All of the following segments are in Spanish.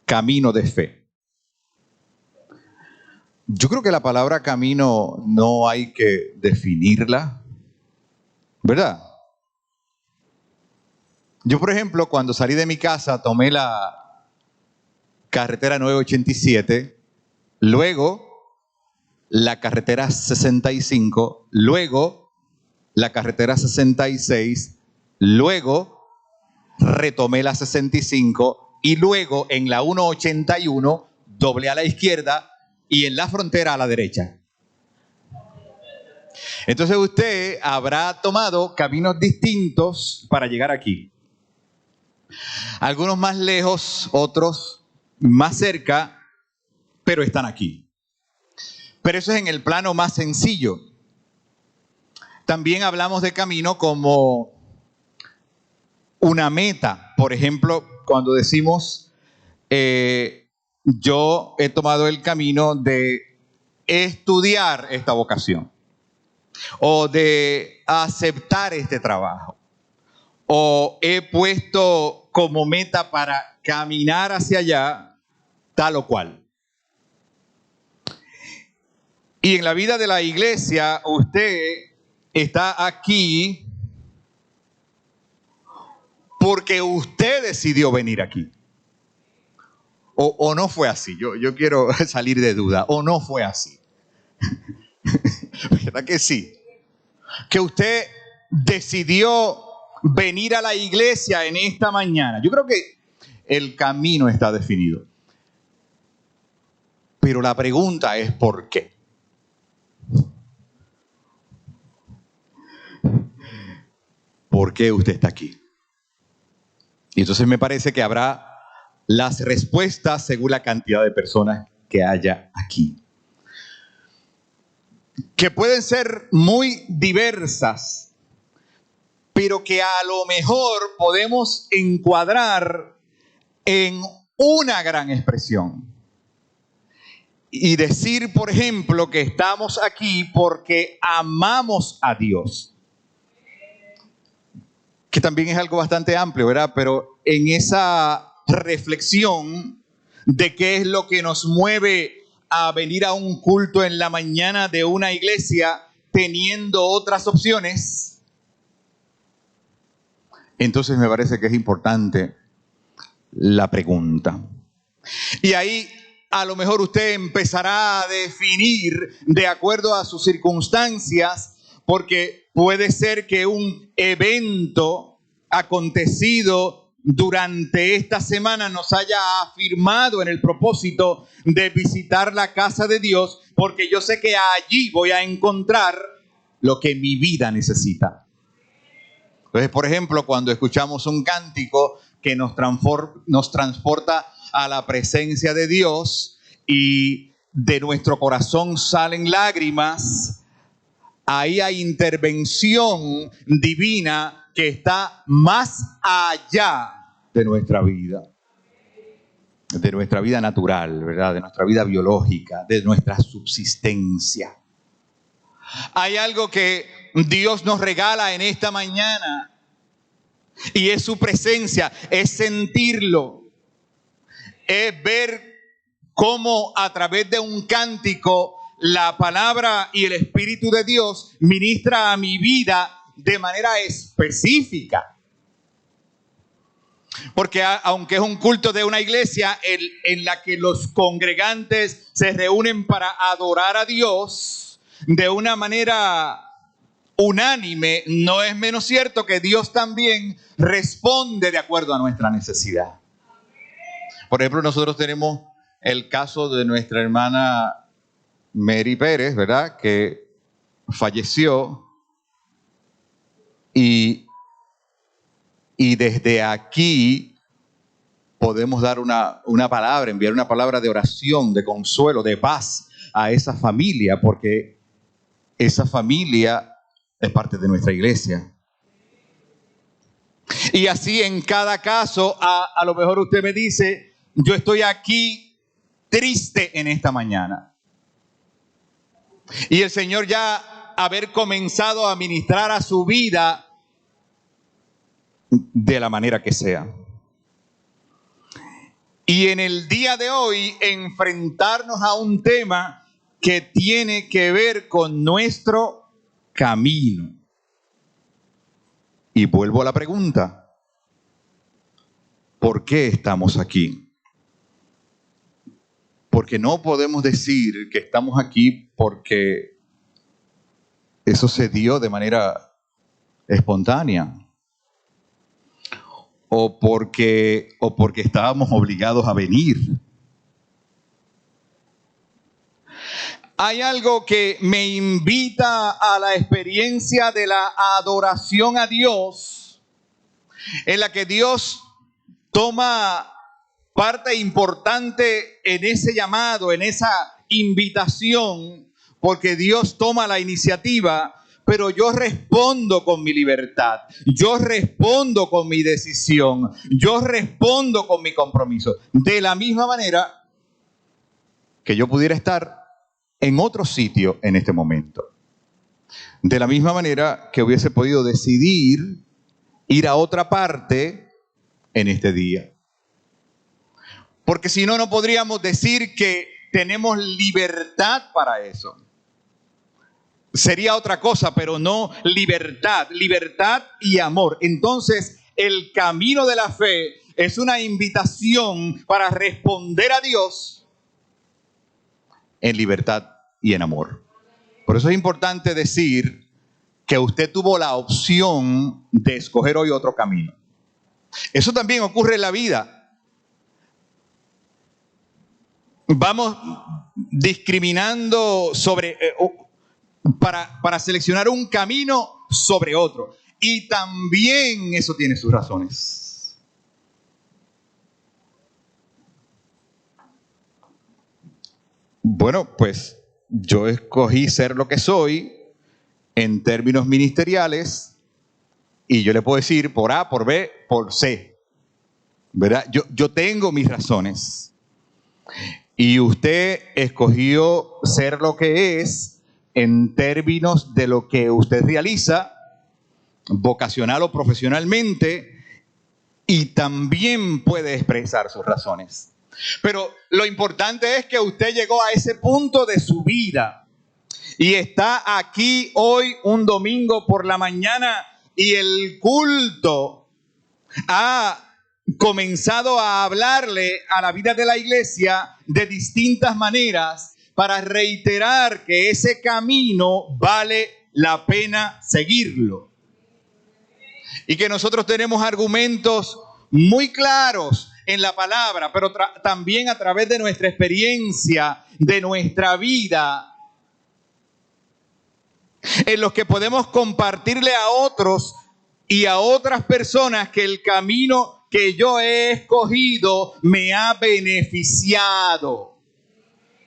camino de fe. Yo creo que la palabra camino no hay que definirla, ¿verdad? Yo, por ejemplo, cuando salí de mi casa, tomé la carretera 987, luego la carretera 65, luego la carretera 66, luego retomé la 65 y luego en la 181 doblé a la izquierda y en la frontera a la derecha. Entonces usted habrá tomado caminos distintos para llegar aquí. Algunos más lejos, otros más cerca, pero están aquí. Pero eso es en el plano más sencillo. También hablamos de camino como una meta. Por ejemplo, cuando decimos, yo he tomado el camino de estudiar esta vocación, o de aceptar este trabajo, o he puesto como meta para caminar hacia allá, tal o cual. Y en la vida de la iglesia, usted está aquí porque usted decidió venir aquí. O no fue así. Yo quiero salir de duda. O no fue así. ¿Verdad que sí? Que usted decidió venir a la iglesia en esta mañana. Yo creo que el camino está definido. Pero la pregunta es ¿por qué? ¿Por qué usted está aquí? Y entonces me parece que habrá las respuestas según la cantidad de personas que haya aquí. Que pueden ser muy diversas, pero que a lo mejor podemos encuadrar en una gran expresión. Y decir, por ejemplo, que estamos aquí porque amamos a Dios. Que también es algo bastante amplio, ¿verdad? Pero en esa reflexión de qué es lo que nos mueve a venir a un culto en la mañana de una iglesia teniendo otras opciones, entonces me parece que es importante la pregunta. Y ahí a lo mejor usted empezará a definir de acuerdo a sus circunstancias, porque puede ser que un evento acontecido durante esta semana nos haya afirmado en el propósito de visitar la casa de Dios, porque yo sé que allí voy a encontrar lo que mi vida necesita. Entonces, por ejemplo, cuando escuchamos un cántico que nos transporta a la presencia de Dios y de nuestro corazón salen lágrimas, ahí hay intervención divina que está más allá de nuestra vida natural, ¿verdad? De nuestra vida biológica, de nuestra subsistencia. Hay algo que Dios nos regala en esta mañana y es su presencia, es sentirlo, es ver cómo a través de un cántico la palabra y el Espíritu de Dios ministra a mi vida de manera específica. Porque aunque es un culto de una iglesia en la que los congregantes se reúnen para adorar a Dios de una manera unánime, no es menos cierto que Dios también responde de acuerdo a nuestra necesidad. Por ejemplo, nosotros tenemos el caso de nuestra hermana Mary Pérez, ¿verdad? Que falleció y desde aquí podemos dar una palabra, enviar una palabra de oración, de consuelo, de paz a esa familia, porque esa familia es parte de nuestra iglesia. Y así en cada caso, a lo mejor usted me dice, yo estoy aquí triste en esta mañana. Y el Señor ya haber comenzado a ministrar a su vida de la manera que sea. y en el día de hoy enfrentarnos a un tema que tiene que ver con nuestro camino. Y vuelvo a la pregunta, ¿por qué estamos aquí? Porque no podemos decir que estamos aquí porque eso se dio de manera espontánea. O porque estábamos obligados a venir. Hay algo que me invita a la experiencia de la adoración a Dios, en la que Dios toma parte importante en ese llamado, en esa invitación, porque Dios toma la iniciativa. Pero yo respondo con mi libertad, yo respondo con mi decisión, yo respondo con mi compromiso. De la misma manera que yo pudiera estar en otro sitio en este momento. De la misma manera que hubiese podido decidir ir a otra parte en este día. Porque si no, no podríamos decir que tenemos libertad para eso. Sería otra cosa, pero no libertad y amor. Entonces, el camino de la fe es una invitación para responder a Dios en libertad y en amor. Por eso es importante decir que usted tuvo la opción de escoger hoy otro camino. Eso también ocurre en la vida. Vamos discriminando para seleccionar un camino sobre otro. Y también eso tiene sus razones. Bueno, pues yo escogí ser lo que soy en términos ministeriales y yo le puedo decir por A, por B, por C. ¿Verdad? Yo tengo mis razones. Y usted escogió ser lo que es en términos de lo que usted realiza, vocacional o profesionalmente, y también puede expresar sus razones. Pero lo importante es que usted llegó a ese punto de su vida y está aquí hoy un domingo por la mañana y el culto ha comenzado a hablarle a la vida de la iglesia de distintas maneras para reiterar que ese camino vale la pena seguirlo. Y que nosotros tenemos argumentos muy claros en la palabra, pero también a través de nuestra experiencia, de nuestra vida, en los que podemos compartirle a otros y a otras personas que el camino que yo he escogido me ha beneficiado.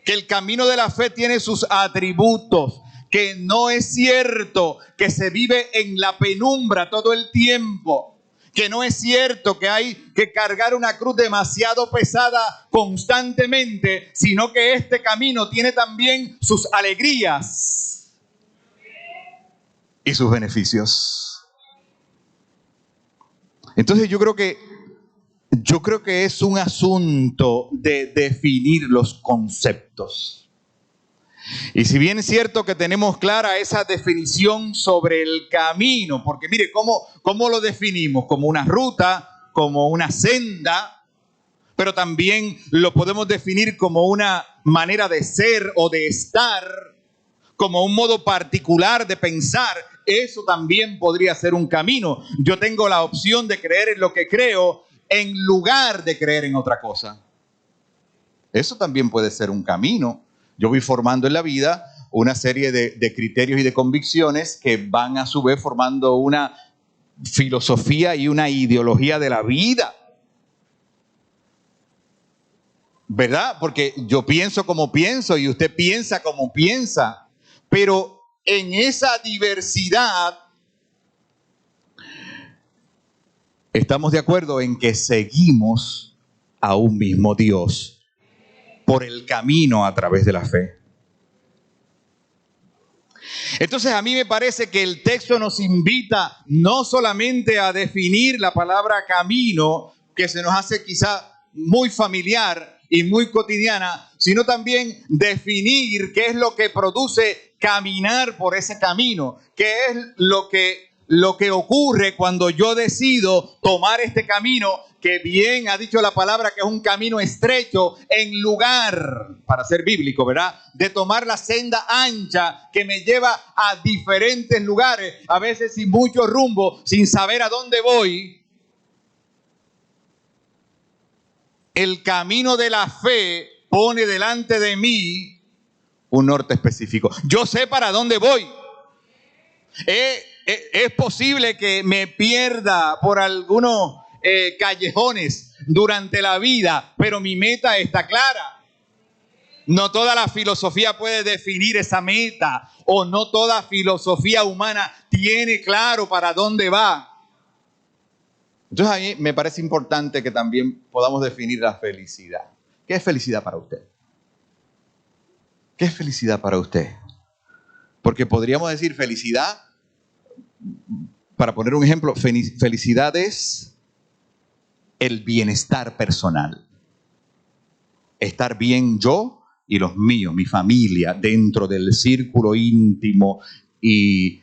Que el camino de la fe tiene sus atributos, que no es cierto que se vive en la penumbra todo el tiempo, que no es cierto que hay que cargar una cruz demasiado pesada constantemente, sino que este camino tiene también sus alegrías y sus beneficios. Entonces yo creo que es un asunto de definir los conceptos. Y si bien es cierto que tenemos clara esa definición sobre el camino, porque mire, ¿cómo lo definimos? Como una ruta, como una senda, pero también lo podemos definir como una manera de ser o de estar, como un modo particular de pensar. Eso también podría ser un camino. Yo tengo la opción de creer en lo que creo en lugar de creer en otra cosa. Eso también puede ser un camino. Yo voy formando en la vida una serie de criterios y de convicciones que van a su vez formando una filosofía y una ideología de la vida. ¿Verdad? Porque yo pienso como pienso y usted piensa como piensa. Pero en esa diversidad estamos de acuerdo en que seguimos a un mismo Dios por el camino a través de la fe. Entonces a mí me parece que el texto nos invita no solamente a definir la palabra camino, que se nos hace quizá muy familiar y muy cotidiana, sino también definir qué es lo que produce caminar por ese camino, qué es lo que ocurre cuando yo decido tomar este camino, que bien ha dicho la palabra que es un camino estrecho, en lugar, para ser bíblico, ¿verdad?, de tomar la senda ancha que me lleva a diferentes lugares, a veces sin mucho rumbo, sin saber a dónde voy. El camino de la fe pone delante de mí un norte específico. Yo sé para dónde voy. Es posible que me pierda por algunos callejones durante la vida, pero mi meta está clara. No toda la filosofía puede definir esa meta, o no toda filosofía humana tiene claro para dónde va. Entonces a mí me parece importante que también podamos definir la felicidad. ¿Qué es felicidad para usted? ¿Qué es felicidad para usted? Porque podríamos decir felicidad, para poner un ejemplo, felicidad es el bienestar personal. Estar bien yo y los míos, mi familia, dentro del círculo íntimo y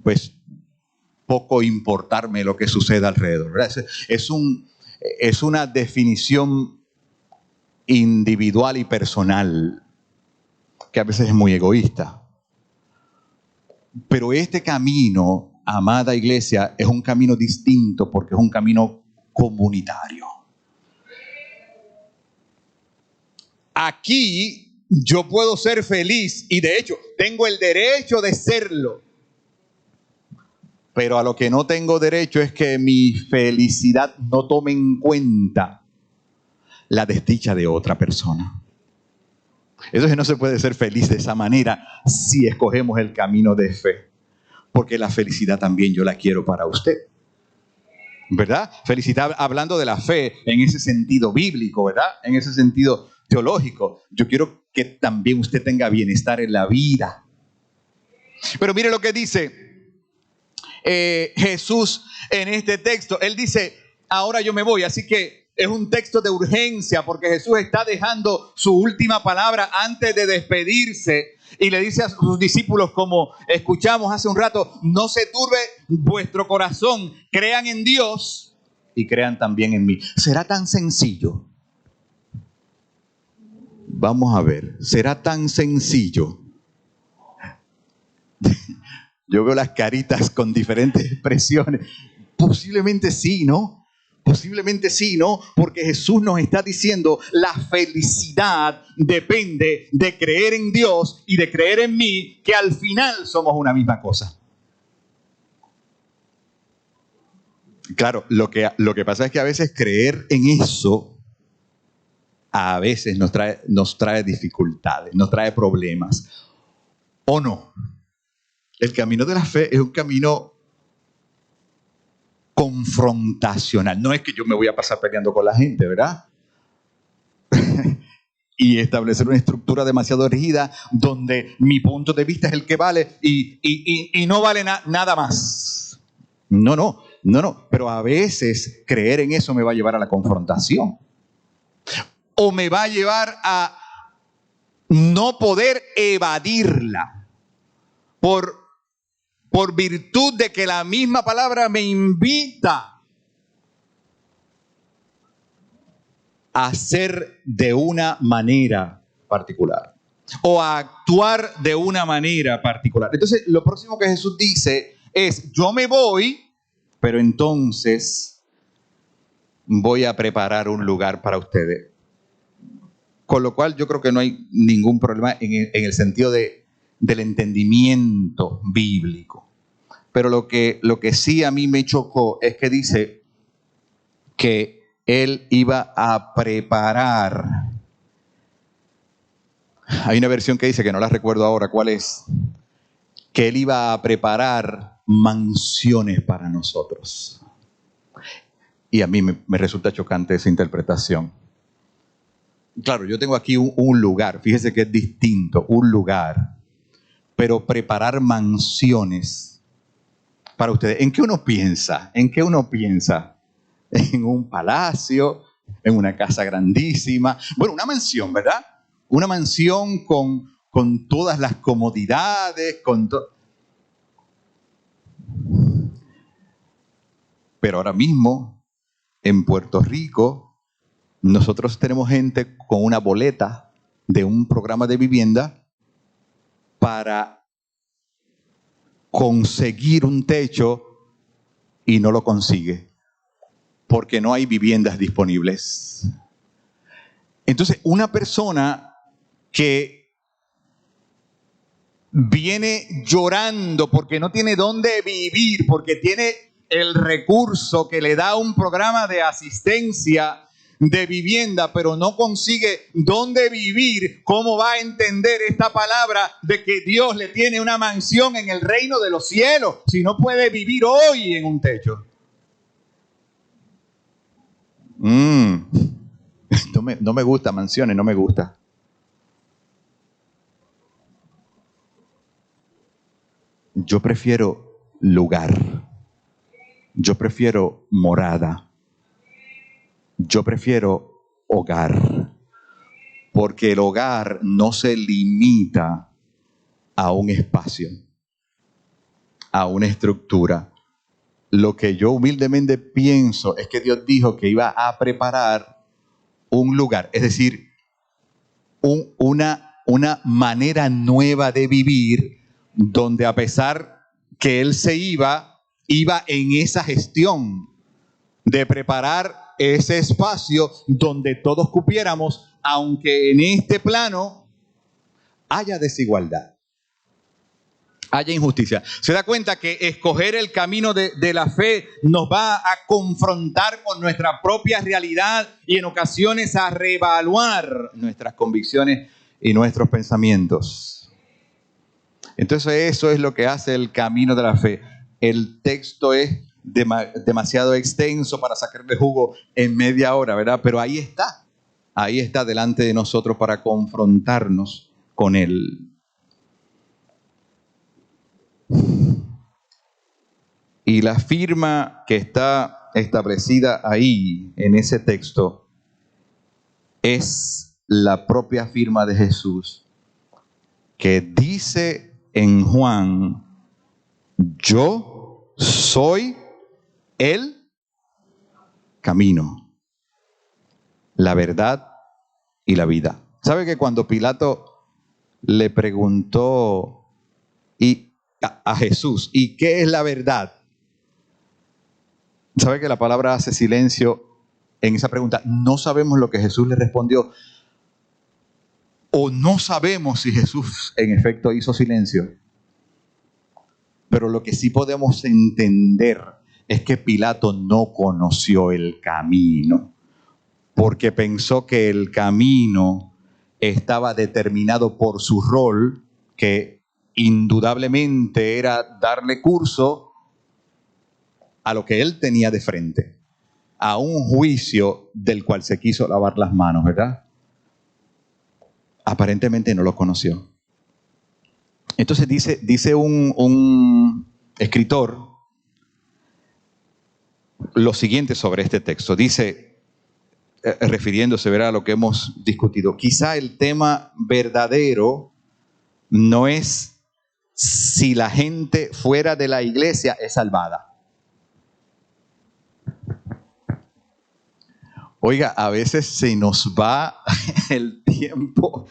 pues poco importarme lo que suceda alrededor, ¿verdad? Es una definición individual y personal que a veces es muy egoísta. Pero este camino, amada iglesia, es un camino distinto porque es un camino comunitario. Aquí yo puedo ser feliz y de hecho tengo el derecho de serlo. Pero a lo que no tengo derecho es que mi felicidad no tome en cuenta la desdicha de otra persona. Entonces no se puede ser feliz de esa manera si escogemos el camino de fe. Porque la felicidad también yo la quiero para usted. ¿Verdad? Felicidad hablando de la fe en ese sentido bíblico, ¿verdad? En ese sentido teológico. Yo quiero que también usted tenga bienestar en la vida. Pero mire lo que dice Jesús en este texto. Él dice, ahora yo me voy. Así que es un texto de urgencia porque Jesús está dejando su última palabra antes de despedirse. Y le dice a sus discípulos, como escuchamos hace un rato, no se turbe vuestro corazón, crean en Dios y crean también en mí. ¿Será tan sencillo? Vamos a ver, ¿será tan sencillo? Yo veo las caritas con diferentes expresiones. Posiblemente sí, ¿no? Posiblemente sí, ¿no? Porque Jesús nos está diciendo, la felicidad depende de creer en Dios y de creer en mí, que al final somos una misma cosa. Claro, lo que pasa es que a veces creer en eso, a veces nos trae dificultades, nos trae problemas. ¿O no? El camino de la fe es un camino confrontacional. No es que yo me voy a pasar peleando con la gente, ¿verdad? Y establecer una estructura demasiado rígida donde mi punto de vista es el que vale y no vale nada más. No. Pero a veces creer en eso me va a llevar a la confrontación. O me va a llevar a no poder evadirla por virtud de que la misma palabra me invita a ser de una manera particular o a actuar de una manera particular. Entonces, lo próximo que Jesús dice es, yo me voy, pero entonces voy a preparar un lugar para ustedes. Con lo cual, yo creo que no hay ningún problema en el sentido del entendimiento bíblico. Pero lo que sí a mí me chocó es que dice que él iba a preparar. Hay una versión que dice, que no la recuerdo ahora cuál es, que él iba a preparar mansiones para nosotros. Y a mí me resulta chocante esa interpretación. Claro, yo tengo aquí un lugar, fíjese que es distinto, un lugar, pero preparar mansiones para ustedes. ¿En qué uno piensa? ¿En qué uno piensa? En un palacio, en una casa grandísima. Bueno, una mansión, ¿verdad? Una mansión con todas las comodidades, Pero ahora mismo, en Puerto Rico, nosotros tenemos gente con una boleta de un programa de vivienda para conseguir un techo y no lo consigue porque no hay viviendas disponibles. Entonces, una persona que viene llorando porque no tiene dónde vivir, porque tiene el recurso que le da un programa de asistencia de vivienda, pero no consigue dónde vivir, ¿cómo va a entender esta palabra de que Dios le tiene una mansión en el reino de los cielos si no puede vivir hoy en un techo? No me gusta mansiones, no me gusta. Yo prefiero lugar. Yo prefiero morada. Yo prefiero hogar. Porque el hogar no se limita a un espacio, a una estructura. Lo que yo humildemente pienso es que Dios dijo que iba a preparar un lugar, es decir, una manera nueva de vivir, donde a pesar que Él se iba en esa gestión de preparar ese espacio donde todos cupiéramos, aunque en este plano haya desigualdad, haya injusticia. Se da cuenta que escoger el camino de la fe nos va a confrontar con nuestra propia realidad y en ocasiones a reevaluar nuestras convicciones y nuestros pensamientos. Entonces eso es lo que hace el camino de la fe. El texto es demasiado extenso para sacarle jugo en media hora, ¿verdad? Pero ahí está delante de nosotros para confrontarnos con él. Y la firma que está establecida ahí en ese texto es la propia firma de Jesús, que dice en Juan: yo soy el camino, la verdad y la vida. ¿Sabe que cuando Pilato le preguntó a Jesús, ¿y qué es la verdad? ¿Sabe que la palabra hace silencio en esa pregunta? No sabemos lo que Jesús le respondió, o no sabemos si Jesús en efecto hizo silencio. Pero lo que sí podemos entender es que Pilato no conoció el camino, porque pensó que el camino estaba determinado por su rol, que indudablemente era darle curso a lo que él tenía de frente, a un juicio del cual se quiso lavar las manos, ¿verdad? Aparentemente no lo conoció. Entonces dice un escritor lo siguiente sobre este texto. Dice, refiriéndose, ¿verdad?, a lo que hemos discutido, quizá el tema verdadero no es si la gente fuera de la iglesia es salvada. Oiga, a veces se nos va el tiempo.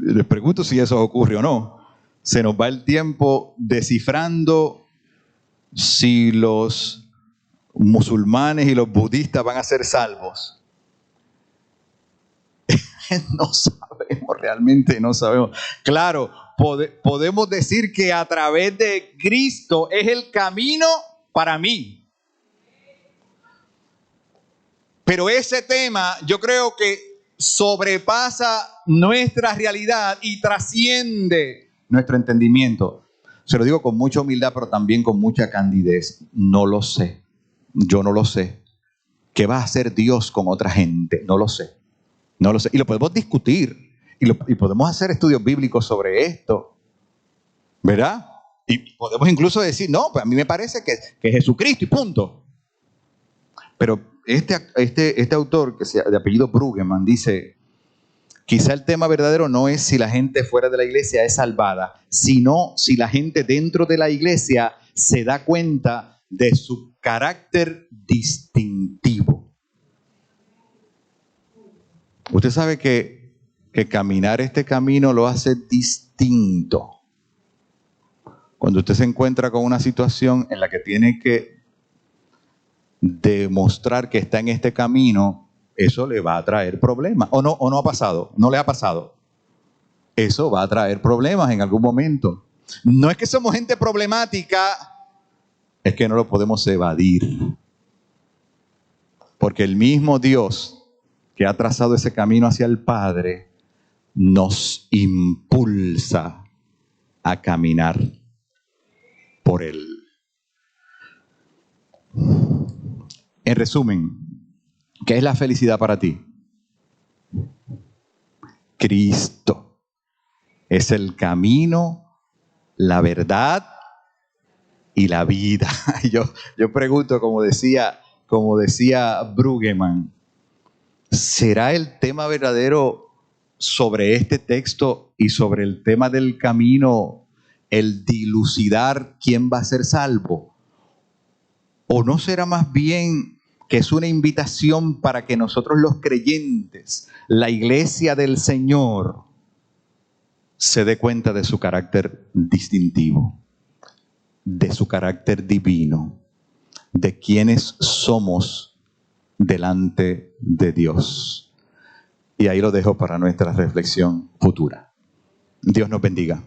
Les pregunto si eso ocurre o no. Se nos va el tiempo descifrando si los musulmanes y los budistas van a ser salvos. No sabemos, realmente no sabemos. Claro, podemos decir que a través de Cristo es el camino para mí. Pero ese tema yo creo que sobrepasa nuestra realidad y trasciende nuestro entendimiento. Se lo digo con mucha humildad, pero también con mucha candidez. No lo sé. Yo no lo sé. ¿Qué va a hacer Dios con otra gente? No lo sé. No lo sé. Y lo podemos discutir. Y podemos hacer estudios bíblicos sobre esto. ¿Verdad? Y podemos incluso decir, no, pues a mí me parece que Jesucristo y punto. Pero este autor, de apellido Brueggemann, dice: quizá el tema verdadero no es si la gente fuera de la iglesia es salvada, sino si la gente dentro de la iglesia se da cuenta de su carácter distintivo. Usted sabe que caminar este camino lo hace distinto. Cuando usted se encuentra con una situación en la que tiene que demostrar que está en este camino, eso le va a traer problemas. ¿O no ha pasado? ¿No le ha pasado? Eso va a traer problemas en algún momento. No es que somos gente problemática, es que no lo podemos evadir. Porque el mismo Dios que ha trazado ese camino hacia el Padre nos impulsa a caminar por Él. En resumen, ¿qué es la felicidad para ti? Cristo es el camino, la verdad y la vida. Yo pregunto, como decía Brueggemann, ¿será el tema verdadero sobre este texto y sobre el tema del camino el dilucidar quién va a ser salvo? ¿O no será más bien que es una invitación para que nosotros los creyentes, la iglesia del Señor, se dé cuenta de su carácter distintivo, de su carácter divino, de quienes somos delante de Dios? Y ahí lo dejo para nuestra reflexión futura. Dios nos bendiga.